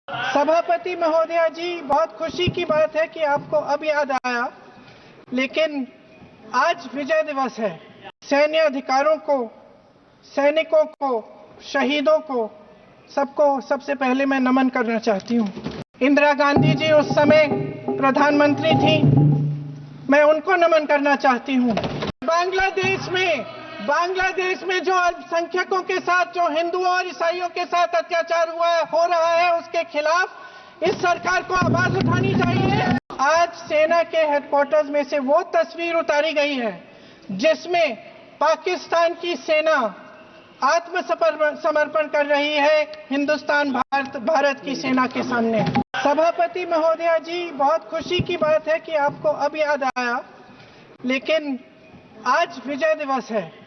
सभापति महोदया जी, बहुत खुशी की बात है कि आपको अब याद आया, लेकिन आज विजय दिवस है। सैन्य अधिकारों को, सैनिकों को, शहीदों को, सबको सबसे पहले मैं नमन करना चाहती हूँ। इंदिरा गांधी जी उस समय प्रधानमंत्री थी, मैं उनको नमन करना चाहती हूँ। बांग्लादेश में जो अल्पसंख्यकों के साथ, जो हिंदुओं और ईसाइयों के साथ अत्याचार हो रहा है, उसके खिलाफ इस सरकार को आवाज उठानी चाहिए। आज सेना के हेडक्वार्टर्स में से वो तस्वीर उतारी गई है जिसमें पाकिस्तान की सेना आत्मसमर्पण कर रही है हिंदुस्तान भारत की सेना के सामने। सभापति महोदया जी, बहुत खुशी की बात है कि आपको अब याद आया, लेकिन आज विजय दिवस है।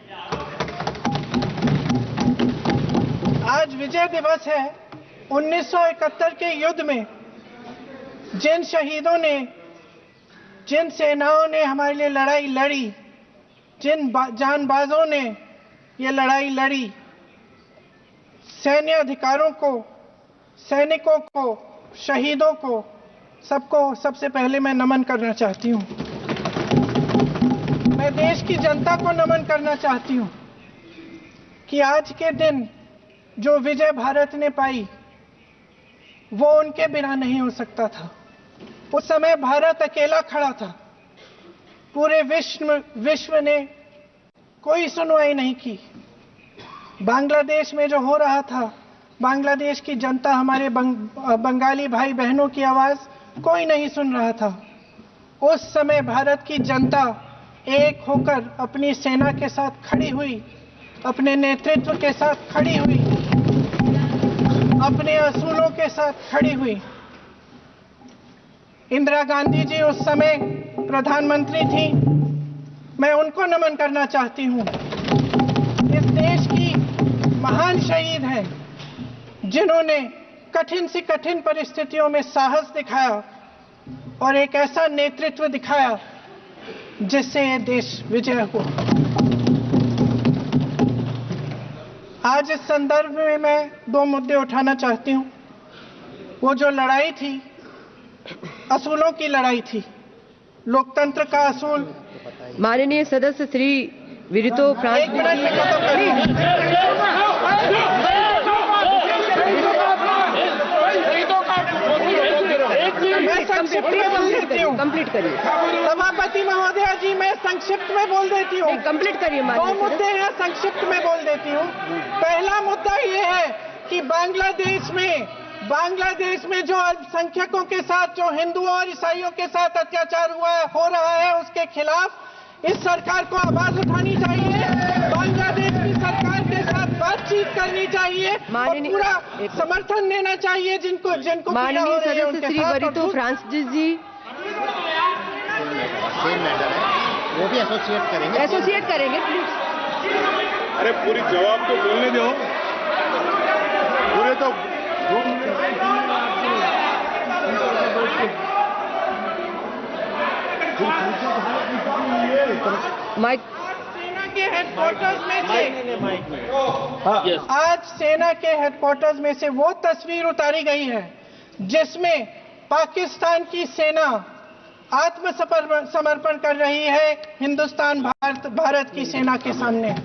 आज विजय दिवस है। 1971 के युद्ध में जिन शहीदों ने, जिन सेनाओं ने हमारे लिए लड़ाई लड़ी, जिन जांबाजों ने ये लड़ाई लड़ी, सैन्य अधिकारों को, सैनिकों को, शहीदों को, सबको सबसे पहले मैं नमन करना चाहती हूँ। मैं देश की जनता को नमन करना चाहती हूँ कि आज के दिन जो विजय भारत ने पाई, वो उनके बिना नहीं हो सकता था। उस समय भारत अकेला खड़ा था। पूरे विश्व ने कोई सुनवाई नहीं की। बांग्लादेश में जो हो रहा था, बांग्लादेश की जनता, हमारे बंगाली भाई बहनों की आवाज कोई नहीं सुन रहा था। उस समय भारत की जनता एक होकर अपनी सेना के साथ खड़ी हुई, अपने नेतृत्व के साथ खड़ी हुई, अपने असूलों के साथ खड़ी हुई। इंदिरा गांधी जी उस समय प्रधानमंत्री थी, मैं उनको नमन करना चाहती हूँ। इस देश की महान शहीद हैं जिन्होंने कठिन से कठिन परिस्थितियों में साहस दिखाया और एक ऐसा नेतृत्व दिखाया जिससे ये देश विजय हुआ। आज इस संदर्भ में मैं दो मुद्दे उठाना चाहती हूँ। वो जो लड़ाई थी, असूलों की लड़ाई थी, लोकतंत्र का असूल। माननीय सदस्य श्री विरितो फ्रांस जी, मैं संक्षिप्त में बोल देती हूँ। कंप्लीट करिए। सभापति महोदया जी, मैं संक्षिप्त में बोल देती हूँ। कंप्लीट करिए। दो मुद्दे हैं, संक्षिप्त में बोल देती हूँ। पहला मुद्दा ये है कि बांग्लादेश में जो अल्पसंख्यकों के साथ, जो हिंदुओं और ईसाइयों के साथ अत्याचार हो रहा है, उसके खिलाफ इस सरकार को आवाज उठानी चाहिए। बांग्लादेश की सरकार के साथ बातचीत करनी चाहिए और पूरा समर्थन देना चाहिए जिनको माननीय सदस्य श्री वरितो फ्रांस जी, वो भी एसोसिएट करेंगे प्लीज। अरे पूरी जवाब तो बोलने दो, पूरे तो माइक। सेना के हेडक्वार्टर्स में से आज सेना के हेडक्वार्टर्स में से वो तस्वीर उतारी गई है जिसमें पाकिस्तान की सेना आत्मसमर्पण कर रही है हिंदुस्तान भारत की सेना के सामने।